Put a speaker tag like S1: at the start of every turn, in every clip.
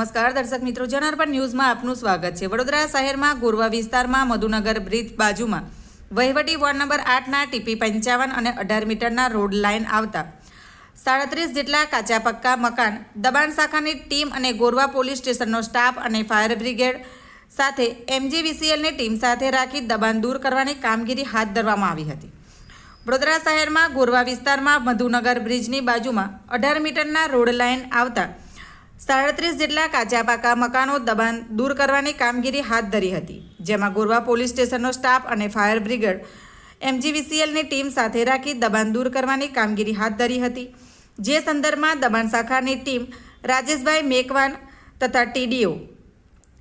S1: નમસ્કાર દર્શક મિત્રો, જનાર્પણ ન્યૂઝમાં આપનું સ્વાગત છે। વડોદરા શહેરમાં ગોરવા વિસ્તારમાં મધુનગર બ્રિજ બાજુમાં વહીવટી વોર્ડ નંબર 8ના ટીપી 55 અને 18 મીટરના રોડ લાઇન આવતા 37 જેટલા કાચા પક્કા મકાન દબાણ શાખાની ટીમ અને ગોરવા પોલીસ સ્ટેશનનો સ્ટાફ અને ફાયર બ્રિગેડ સાથે MGVCLની ટીમ સાથે રાખી દબાણ દૂર કરવાની કામગીરી હાથ ધરવામાં આવી હતી। વડોદરા શહેરમાં ગોરવા વિસ્તારમાં મધુનગર બ્રિજની બાજુમાં 18 મીટરના રોડ લાઇન આવતા 37 જેટલા કાચા પાકા મકાનો દબાણ દૂર કરવાની કામગીરી હાથ ધરી હતી, જેમાં ગોરવા પોલીસ સ્ટેશનનો સ્ટાફ અને ફાયર બ્રિગેડ MGVCLની ટીમ સાથે રાખી દબાણ દૂર કરવાની કામગીરી હાથ ધરી હતી। જે સંદર્ભમાં દબાણ શાખાની ટીમ રાજેશભાઈ મેકવાન તથા TDO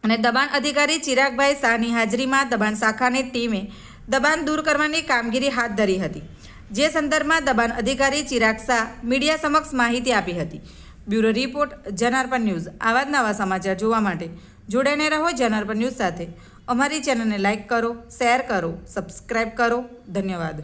S1: અને દબાણ અધિકારી ચિરાગભાઈ શાહની હાજરીમાં દબાણ શાખાની ટીમે દબાણ દૂર કરવાની કામગીરી હાથ ધરી હતી। જે સંદર્ભમાં દબાણ અધિકારી ચિરાગ શાહ મીડિયા સમક્ષ માહિતી આપી હતી। Bureau report, જનાર્પણ news. આવા જ નવા સમાચાર જોવા માટે જોડાઈને રહો જનાર્પણ ન્યૂઝ સાથે। અમારી ચેનલને લાઇક કરો, શેર કરો, સબસ્ક્રાઇબ કરો। ધન્યવાદ।